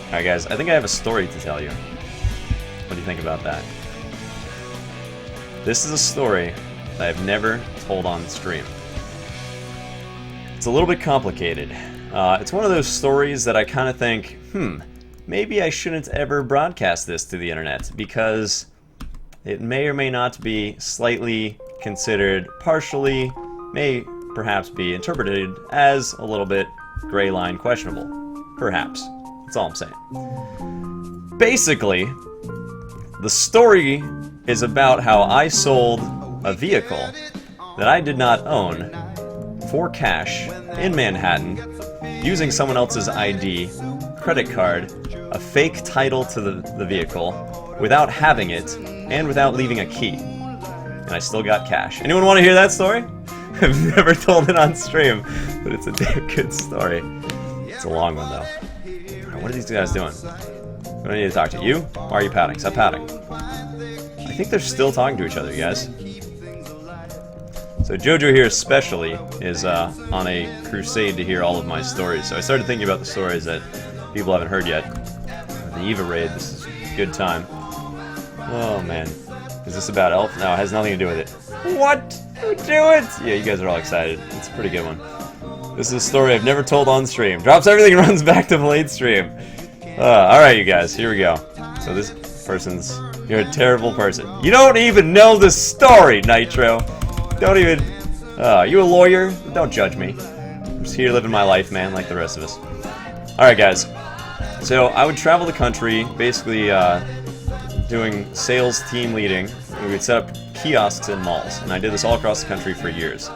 Alright guys, I think I have a story to tell you. What do you think about that? This is a story that I've never told on stream. It's a little bit complicated. It's one of those stories that I kind of think, maybe I shouldn't ever broadcast this to the internet because it may or may not be slightly considered partially, may perhaps be interpreted as a little bit gray line questionable. Perhaps. That's all I'm saying. Basically, the story is about how I sold a vehicle that I did not own for cash in Manhattan using someone else's ID, credit card, a fake title to the vehicle without having it and without leaving a key. And I still got cash. Anyone want to hear that story? I've never told it on stream, but it's a damn good story. It's a long one though. What are these guys doing? I don't need to talk to you. Why are you pouting? Stop pouting. I think they're still talking to each other, you guys. So Jojo here especially is on a crusade to hear all of my stories. So I started thinking about the stories that people haven't heard yet. The Eva raid, this is a good time. Oh man. Is this about Elf? No, it has nothing to do with it. What? Do it! Yeah, you guys are all excited. It's a pretty good one. This is a story I've never told on stream. Drops everything and runs back to Blade stream. Alright, you guys, here we go. So this person's... You're a terrible person. You don't even know the story, Nitro! Don't even... you a lawyer? Don't judge me. I'm just here living my life, man, like the rest of us. Alright, guys. So, I would travel the country, basically, doing sales team leading. We would set up kiosks in malls. And I did this all across the country for years.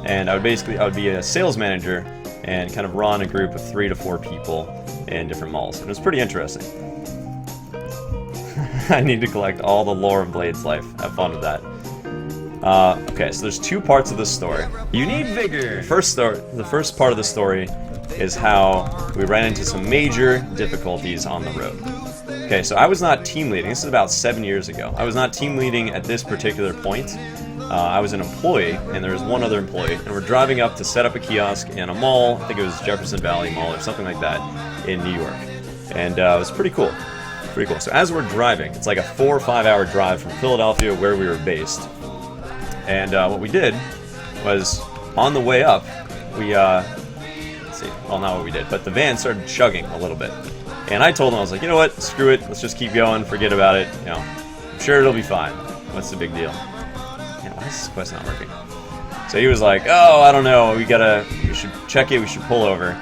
And I would be a sales manager and kind of run a group of 3 to 4 people in different malls. And it was pretty interesting. I need to collect all the lore of Blade's life. Have fun with that. Okay, so there's 2 parts of this story. You need vigor! The first part of the story is how we ran into some major difficulties on the road. Okay, so I was not team leading. This is about 7 years ago. I was not team leading at this particular point. I was an employee, and there was one other employee, and we're driving up to set up a kiosk in a mall. I think it was Jefferson Valley Mall or something like that in New York. And it was pretty cool. Pretty cool. So as we're driving, it's like a 4 or 5 hour drive from Philadelphia where we were based. And what we did was, on the way up, we, let's see, well, not what we did, but the van started chugging a little bit. And I told him, I was like, you know what, screw it, let's just keep going, forget about it, you know, I'm sure it'll be fine. What's the big deal? Yeah, why is this quest not working? So he was like, oh, I don't know, we should check it, we should pull over.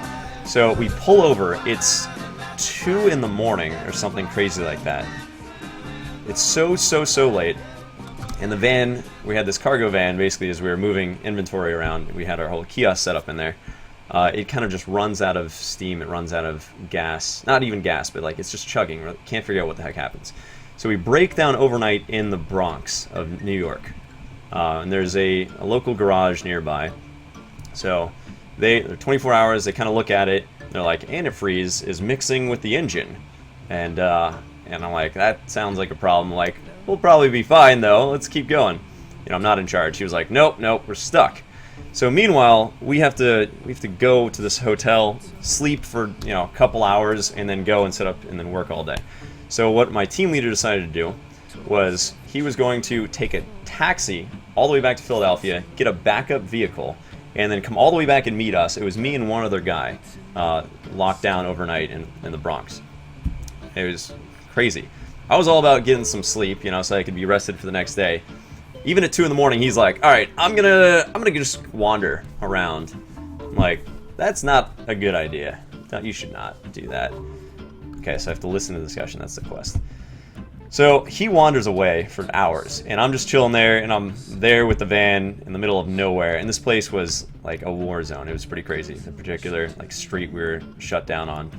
So we pull over, it's 2 in the morning or something crazy like that. It's so late. And the van, we had this cargo van, basically, as we were moving inventory around, we had our whole kiosk set up in there. It kind of just runs out of steam, it runs out of gas. Not even gas, but like it's just chugging. Can't figure out what the heck happens. So we break down overnight in the Bronx of New York. And there's a local garage nearby. So they're 24 hours, they kind of look at it, they're like, antifreeze is mixing with the engine. And I'm like, that sounds like a problem. Like, we'll probably be fine though, let's keep going. You know, I'm not in charge. He was like, nope, we're stuck. So meanwhile, we have to go to this hotel, sleep for, you know, a couple hours, and then go and set up and then work all day. So what my team leader decided to do was he was going to take a taxi all the way back to Philadelphia, get a backup vehicle, and then come all the way back and meet us. It was me and one other guy locked down overnight in the Bronx. It was crazy. I was all about getting some sleep, you know, so I could be rested for the next day. Even at 2 in the morning, he's like, all right, I'm gonna just wander around. I'm like, that's not a good idea. You should not do that. Okay, so I have to listen to the discussion. That's the quest. So he wanders away for hours, and I'm just chilling there, and I'm there with the van in the middle of nowhere. And this place was like a war zone. It was pretty crazy. The particular like street we were shut down on.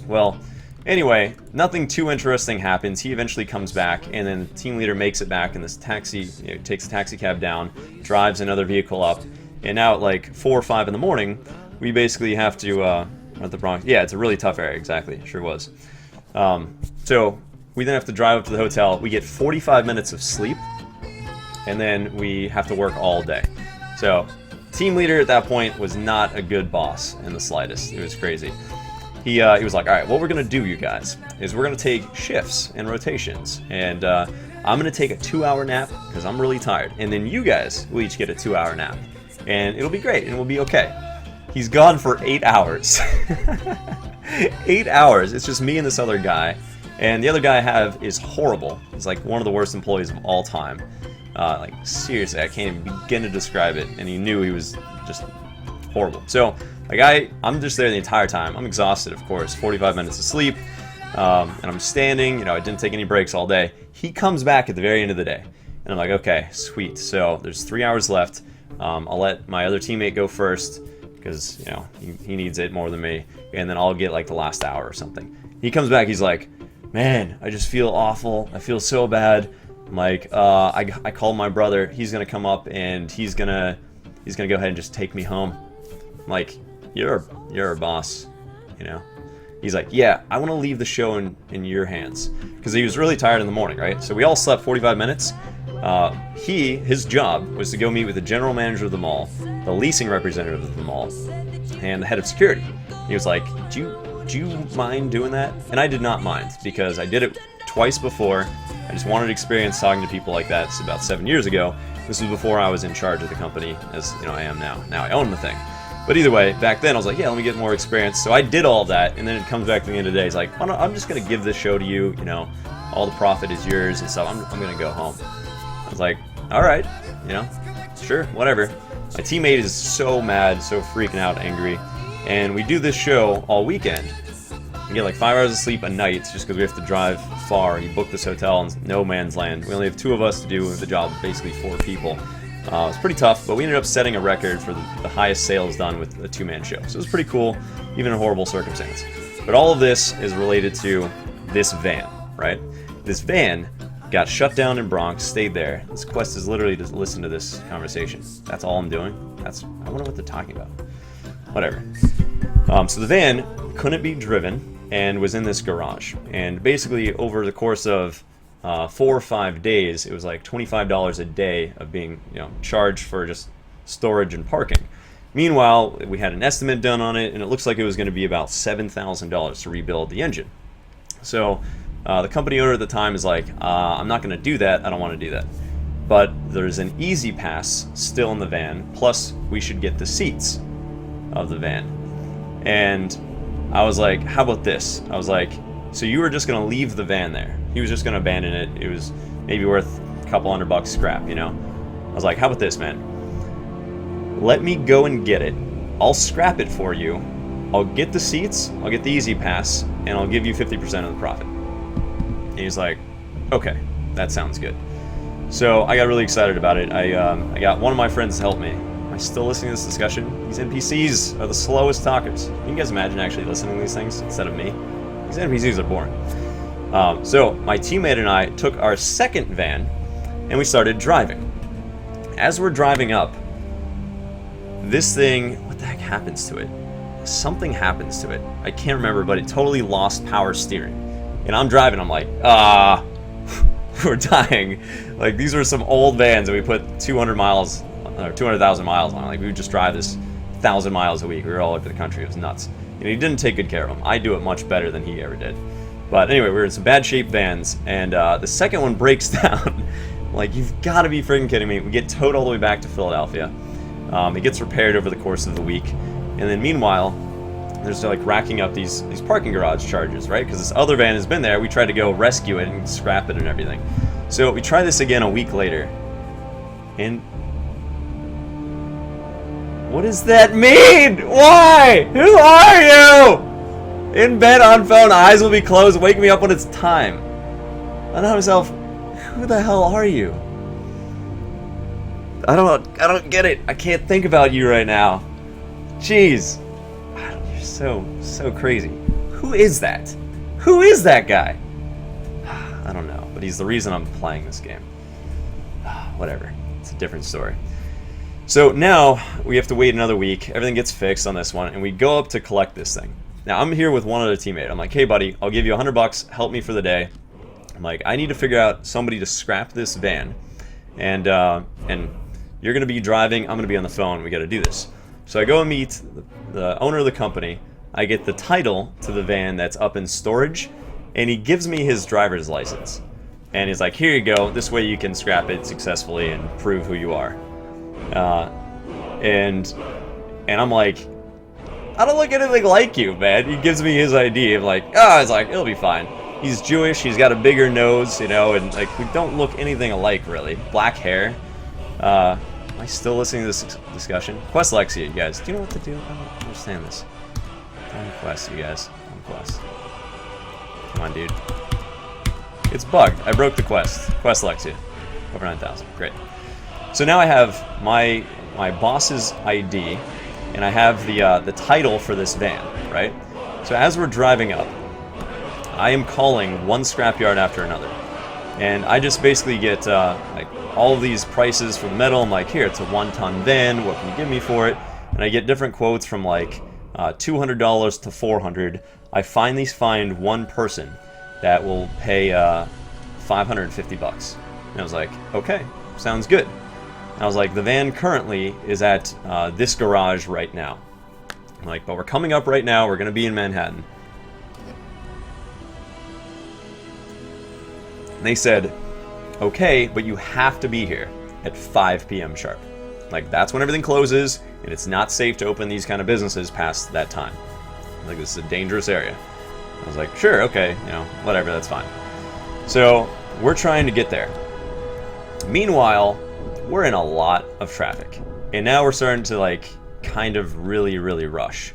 Well, anyway, nothing too interesting happens. He eventually comes back, and then the team leader makes it back in this taxi, you know, takes the taxi cab down, drives another vehicle up, and now at like 4 or 5 in the morning, we basically have to, at the Bronx, yeah, it's a really tough area, exactly, sure was. So we then have to drive up to the hotel, we get 45 minutes of sleep, and then we have to work all day. So, team leader at that point was not a good boss in the slightest, it was crazy. he was like, all right, what we're going to do, you guys, is we're going to take shifts and rotations. And I'm going to take a 2-hour nap because I'm really tired. And then you guys will each get a 2-hour nap. And it'll be great, and we'll be okay. He's gone for 8 hours. 8 hours. It's just me and this other guy. And the other guy I have is horrible. He's like one of the worst employees of all time. Like, seriously, I can't even begin to describe it. And he knew he was just horrible. So, like, I'm just there the entire time. I'm exhausted, of course. 45 minutes of sleep. And I'm standing. You know, I didn't take any breaks all day. He comes back at the very end of the day. And I'm like, okay, sweet. So, there's 3 hours left. I'll let my other teammate go first because, you know, he needs it more than me. And then I'll get, like, the last hour or something. He comes back. He's like, man, I just feel awful. I feel so bad. I'm like, I called my brother. He's gonna come up and he's gonna go ahead and just take me home. I'm like, you're a boss, you know. He's like, yeah, I want to leave the show in your hands because he was really tired in the morning, right? So we all slept 45 minutes. His job was to go meet with the general manager of the mall, the leasing representative of the mall, and the head of security. He was like, do you mind doing that? And I did not mind because I did it twice before. I just wanted experience talking to people like that. It's about 7 years ago. This was before I was in charge of the company, as you know I am now. Now I own the thing. But either way, back then I was like, yeah, let me get more experience. So I did all that, and then it comes back to the end of the day. He's like, oh, no, I'm just gonna give this show to you. You know, all the profit is yours and stuff. I'm gonna go home. I was like, all right, you know, sure, whatever. My teammate is so mad, so freaking out, angry, and we do this show all weekend. We get like 5 hours of sleep a night just because we have to drive far. You book this hotel in no man's land. We only have 2 of us to do the job of basically 4 people. It's pretty tough, but we ended up setting a record for the highest sales done with a 2-man show. So it was pretty cool, even in a horrible circumstance. But all of this is related to this van, right? This van got shut down in Bronx, stayed there. This quest is literally to listen to this conversation. That's all I'm doing. I wonder what they're talking about. Whatever. So the van couldn't be driven and was in this garage. And basically, over the course of 4 or 5 days, it was like $25 a day of being, you know, charged for just storage and parking. Meanwhile, we had an estimate done on it, and it looks like it was going to be about $7,000 to rebuild the engine. So the company owner at the time is like, I'm not going to do that. I don't want to do that. But there's an easy pass still in the van. Plus, we should get the seats of the van. And I was like, how about this? I was like, so you were just going to leave the van there. He was just going to abandon it. It was maybe worth a couple $100 scrap, you know? I was like, how about this, man? Let me go and get it. I'll scrap it for you. I'll get the seats, I'll get the easy pass, and I'll give you 50% of the profit. And he's like, okay, that sounds good. So I got really excited about it. I got one of my friends to help me. Am I still listening to this discussion? These NPCs are the slowest talkers. Can you guys imagine actually listening to these things instead of me? These NPCs are boring. So my teammate and I took our second van and we started driving. As we're driving up, this thing, what the heck happens to it? Something happens to it. I can't remember, but it totally lost power steering. And I'm driving, I'm like, we're dying. Like, these were some old vans that we put 200 miles, or 200,000 miles on. Like, we would just drive this 1,000 miles a week. We were all over the country. It was nuts. And he didn't take good care of them. I do it much better than he ever did. But anyway, we were in some bad shape vans, and the second one breaks down. Like, you've got to be freaking kidding me. We get towed all the way back to Philadelphia. It gets repaired over the course of the week. And then meanwhile, there's like racking up these parking garage charges, right? Because this other van has been there. We tried to go rescue it and scrap it and everything. So we try this again a week later. And what does that mean? Why? Who are you? In bed on phone, eyes will be closed, wake me up when it's time. I thought to myself, who the hell are you? I don't get it. I can't think about you right now. Jeez. You're so crazy. Who is that? Who is that guy? I don't know, but he's the reason I'm playing this game. Whatever. It's a different story. So now we have to wait another week. Everything gets fixed on this one, and we go up to collect this thing. Now I'm here with one other teammate. I'm like, hey buddy, I'll give you $100. Help me for the day. I'm like, I need to figure out somebody to scrap this van, and you're gonna be driving. I'm gonna be on the phone. We got to do this. So I go and meet the owner of the company. I get the title to the van that's up in storage, and he gives me his driver's license. And he's like, here you go, this way you can scrap it successfully and prove who you are. And I'm like, I don't look anything like you, man. He gives me his ID. I'm like, it's like, it'll be fine. He's Jewish, he's got a bigger nose, you know, and like, we don't look anything alike, really. Black hair. Am I still listening to this discussion? Quest Lexia, you guys. Do you know what to do? I don't understand this. On Quest, you guys. On Quest. Come on, dude. It's bugged. I broke the quest. Quest Lexia. Over 9,000. Great. So now I have my boss's ID, and I have the title for this van, right? So as we're driving up, I am calling one scrapyard after another. And I just basically get like all of these prices for the metal. I'm like, here, it's a 1-ton van. What can you give me for it? And I get different quotes from like $200 to $400. I finally find one person that will pay $550. And I was like, okay, sounds good. And I was like, the van currently is at this garage right now. I'm like, but we're coming up right now. We're going to be in Manhattan. And they said, okay, but you have to be here at 5 p.m. sharp. Like, that's when everything closes, and it's not safe to open these kind of businesses past that time. Like, this is a dangerous area. I was like, sure, okay, you know, whatever, that's fine. So, we're trying to get there. Meanwhile, we're in a lot of traffic. And now we're starting to, like, kind of really, really rush.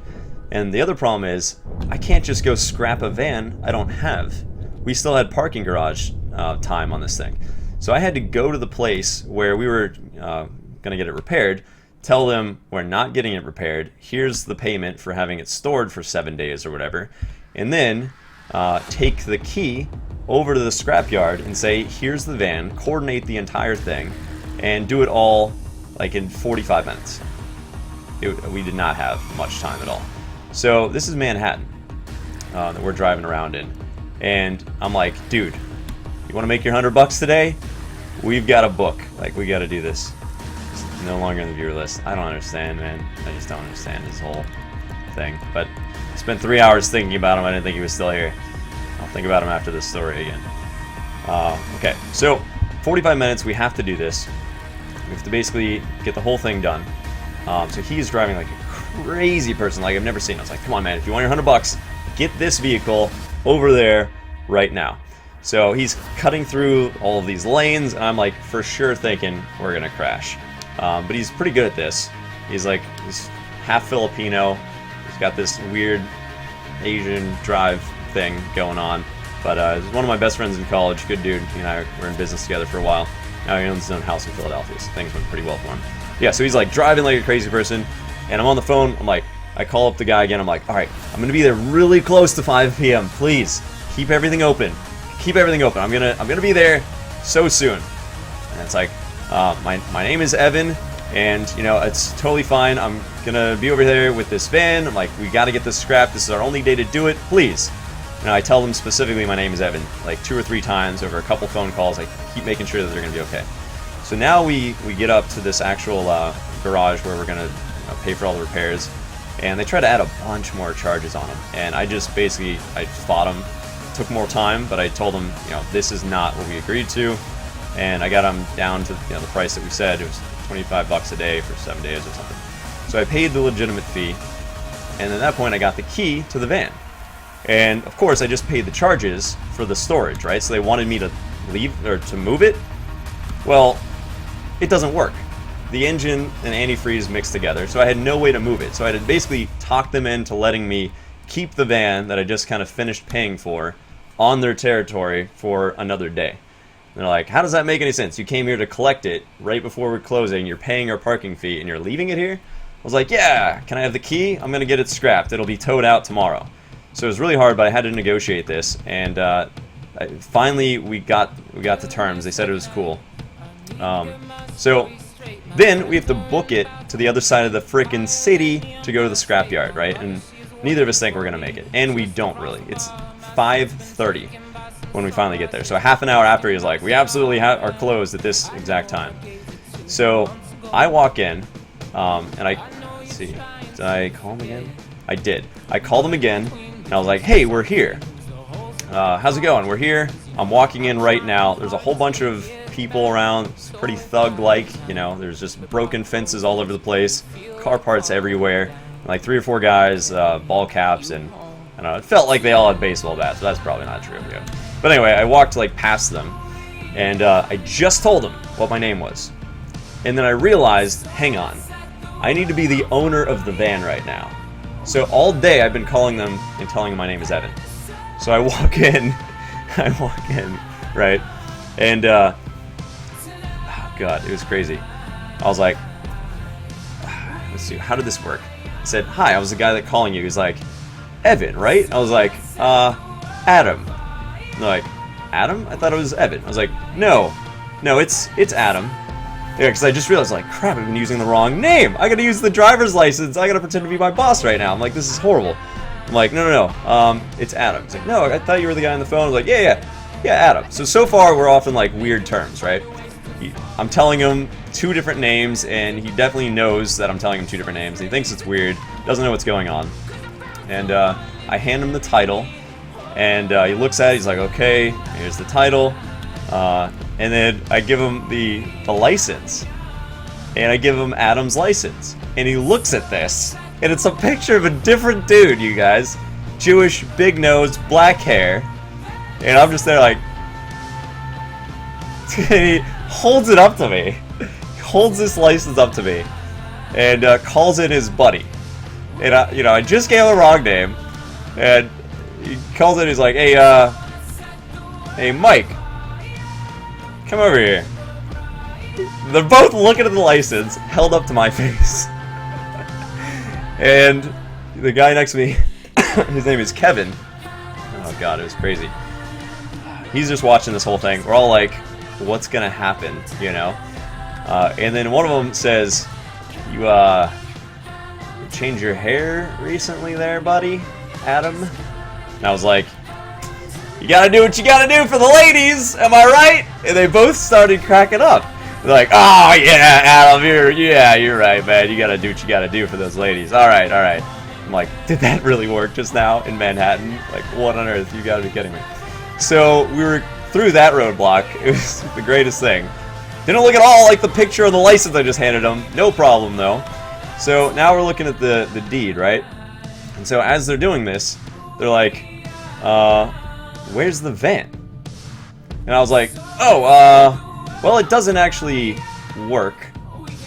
And the other problem is, I can't just go scrap a van I don't have. We still had parking garage time on this thing. So I had to go to the place where we were going to get it repaired, tell them we're not getting it repaired, here's the payment for having it stored for 7 days or whatever, and then take the key over to the scrapyard and say, here's the van, coordinate the entire thing, and do it all like in 45 minutes. We did not have much time at all. So this is Manhattan that we're driving around in. And I'm like, dude, you want to make your $100 today? We've got a book. Like, we got to do this. It's no longer in the viewer list. I don't understand, man. I just don't understand this whole thing. But I spent 3 hours thinking about him. I didn't think he was still here. I'll think about him after this story again. Okay, so 45 minutes. We have to do this. We have to basically get the whole thing done. So he's driving like a crazy person, like I've never seen. I was like, come on, man. If you want your $100, get this vehicle over there right now. So he's cutting through all of these lanes, and I'm like for sure thinking we're gonna crash. But he's pretty good at this. He's half Filipino. He's got this weird Asian drive thing going on. But he's one of my best friends in college. Good dude. He and I were in business together for a while. Now he owns his own house in Philadelphia, so things went pretty well for him. Yeah, so he's like driving like a crazy person, and I'm on the phone. I'm like, I call up the guy again. I'm like, all right, I'm gonna be there really close to 5 p.m. Please keep everything open. Keep everything open. I'm gonna be there so soon. And it's like, my name is Evan, and you know it's totally fine. I'm gonna be over there with this van. I'm like, we got to get this scrapped. This is our only day to do it. Please. And I tell them specifically my name is Evan, like 2 or 3 times over a couple phone calls. I keep making sure that they're gonna be okay. So now we get up to this actual garage where we're gonna pay for all the repairs. And they try to add a bunch more charges on them. And I just basically, I fought them. It took more time, but I told them, you know, this is not what we agreed to. And I got them down to the price that we said. It was $25 a day for 7 days or something. So I paid the legitimate fee. And at that point, I got the key to the van. And of course, I just paid the charges for the storage, right? So they wanted me to leave or to move it. Well, it doesn't work. The engine and antifreeze mixed together, so I had no way to move it. So I had to basically talk them into letting me keep the van that I just kind of finished paying for on their territory for another day. And they're like, how does that make any sense? You came here to collect it right before we're closing, you're paying our parking fee, and you're leaving it here? I was like, yeah, can I have the key? I'm going to get it scrapped. It'll be towed out tomorrow. So it was really hard, but I had to negotiate this, and finally we got to terms. They said it was cool. So then we have to book it to the other side of the frickin' city to go to the scrapyard, right? And neither of us think we're gonna make it, and we don't really. It's 5:30 when we finally get there. So a half an hour after, he's like, we absolutely are closed at this exact time. So I walk in, and let's see, did I call him again? I did. I called him again, and I was like, hey, we're here. How's it going? We're here. I'm walking in right now. There's a whole bunch of people around. It's pretty thug-like, you know. There's just broken fences all over the place, car parts everywhere, like 3 or 4 guys, ball caps, and I don't know. It felt like they all had baseball bats, so that's probably not true. Yeah. But anyway, I walked like past them, and I just told them what my name was, and then I realized, hang on, I need to be the owner of the van right now. So all day I've been calling them and telling them my name is Evan. So I walk in, right, and oh god, it was crazy. I was like, let's see, how did this work? I said, hi, I was the guy that calling you. He's like, Evan, right? I was like, Adam. And they're like, Adam? I thought it was Evan. I was like, no, it's Adam. Yeah, because I just realized, like, crap, I've been using the wrong name. I gotta use the driver's license. I gotta pretend to be my boss right now. I'm like, this is horrible. I'm like, no, it's Adam. He's like, no, I thought you were the guy on the phone. I was like, yeah, Adam. So far, we're off in, like, weird terms, right? I'm telling him 2 different names, and he definitely knows that I'm telling him 2 different names. He thinks it's weird, doesn't know what's going on. And I hand him the title, and he looks at it, he's like, okay, here's the title. And then I give him the license, and I give him Adam's license, and he looks at this, and it's a picture of a different dude, you guys. Jewish, big nose, black hair, and I'm just there like, he holds it up to me, holds this license up to me, and calls it his buddy. And I just gave him the wrong name, and he calls it, he's like, hey Mike, come over here. They're both looking at the license, held up to my face. And the guy next to me, his name is Kevin. Oh god, it was crazy. He's just watching this whole thing. We're all like, what's gonna happen, you know? And then one of them says, you changed your hair recently there, buddy, Adam? And I was like, you gotta do what you gotta do for the ladies, am I right? And they both started cracking up. They're like, oh yeah, Adam, you're right, man. You gotta do what you gotta do for those ladies. All right. I'm like, did that really work just now in Manhattan? Like, what on earth? You gotta be kidding me. So we were through that roadblock. It was the greatest thing. Didn't look at all like the picture of the license I just handed them. No problem though. So now we're looking at the deed, right? And so as they're doing this, they're like, where's the van? And I was like, well, it doesn't actually work.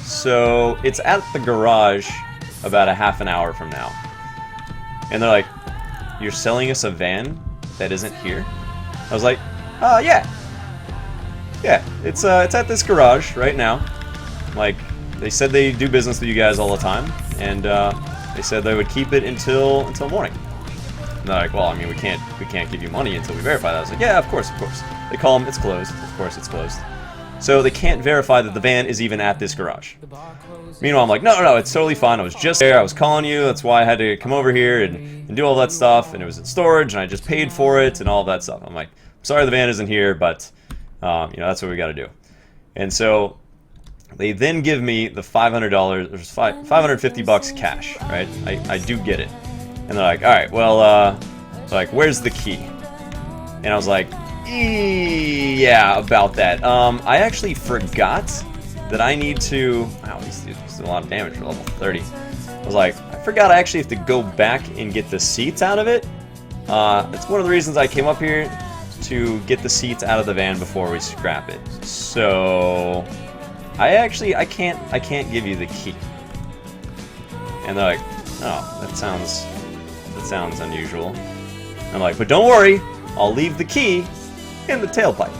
So it's at the garage about a half an hour from now. And they're like, you're selling us a van that isn't here? I was like, yeah, it's at this garage right now. Like, they said they do business with you guys all the time, and they said they would keep it until morning. And they're like, well, I mean, we can't give you money until we verify that. I was like, yeah, of course. They call them, it's closed. Of course, it's closed. So they can't verify that the van is even at this garage. Meanwhile, I'm like, no, it's totally fine. I was just there. I was calling you. That's why I had to come over here and do all that stuff. And it was in storage, and I just paid for it and all that stuff. I'm like, sorry the van isn't here, but that's what we got to do. And so they then give me the $500, there's $550 cash, right? I do get it. And they're like, all right, well, like, where's the key? And I was like, yeah, about that. I actually forgot that I need to, wow, these do a lot of damage for level 30. I was like, I forgot I actually have to go back and get the seats out of it. It's one of the reasons I came up here, to get the seats out of the van before we scrap it. So I can't give you the key. And they're like, oh, that sounds unusual. I'm like, but don't worry, I'll leave the key in the tailpipe.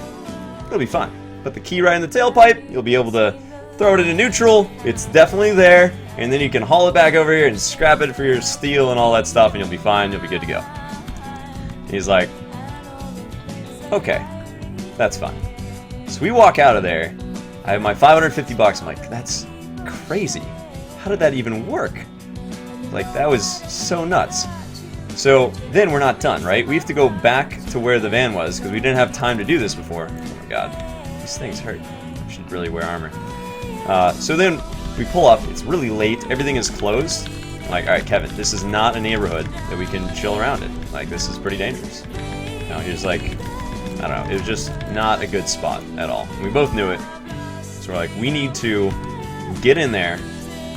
It'll be fine. Put the key right in the tailpipe, you'll be able to throw it into neutral, it's definitely there, and then you can haul it back over here and scrap it for your steel and all that stuff, and you'll be fine, you'll be good to go. And he's like, okay, that's fine. So we walk out of there, I have my $550, I'm like, that's crazy. How did that even work? Like, that was so nuts. So then we're not done, right? We have to go back to where the van was, because we didn't have time to do this before. Oh my god, these things hurt. I should really wear armor. So then we pull up, it's really late, everything is closed. like, all right, Kevin, this is not a neighborhood that we can chill around in. Like, this is pretty dangerous. You know, he was like, I don't know, it was just not a good spot at all. We both knew it. So we're like, we need to get in there,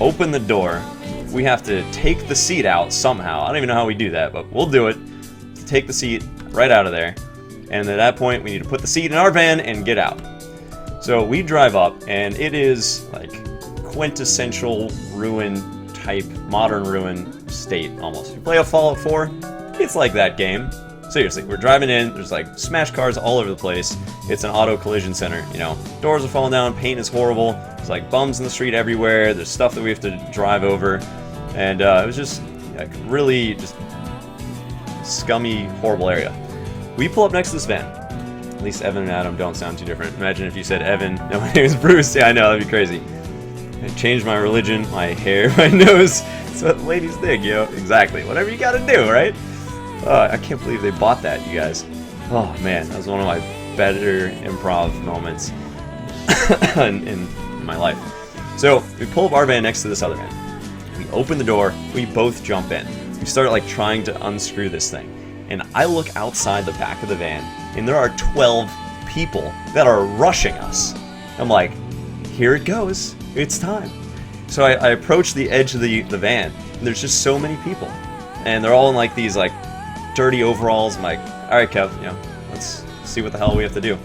open the door. We have to take the seat out somehow. I don't even know how we do that, but we'll do it. Take the seat right out of there. And at that point, we need to put the seat in our van and get out. So we drive up, and it is like quintessential ruin type, modern ruin state almost. If you play a Fallout 4, it's like that game. Seriously, we're driving in, there's like smash cars all over the place. It's an auto collision center, you know. Doors are falling down, paint is horrible. There's like bums in the street everywhere. There's stuff that we have to drive over. And it was just like really just scummy, horrible area. We pull up next to this van. At least Evan and Adam don't sound too different. Imagine if you said Evan, no, my name is Bruce. Yeah, I know, that'd be crazy. I changed my religion, my hair, my nose. That's what ladies dig, yo. Exactly. Whatever you gotta do, right? I can't believe they bought that, you guys. Oh, man. That was one of my better improv moments in my life. So, we pull up our van next to this other van. We open the door. We both jump in. We start, like, trying to unscrew this thing. And I look outside the back of the van, and there are 12 people that are rushing us. I'm like, here it goes. It's time. So I approach the edge of the van, and there's just so many people. And they're all in, like, these, like, dirty overalls. I'm like, all right, Kev, you know, let's see what the hell we have to do.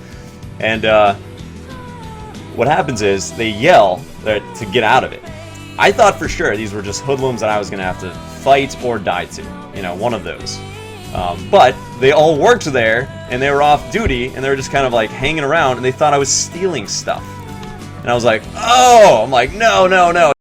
And what happens is they yell to get out of it. I thought for sure these were just hoodlums that I was going to have to fight or die to. You know, one of those. But they all worked there, and they were off duty, and they were just kind of like hanging around, and they thought I was stealing stuff. And I was like, oh! I'm like, no, no, no.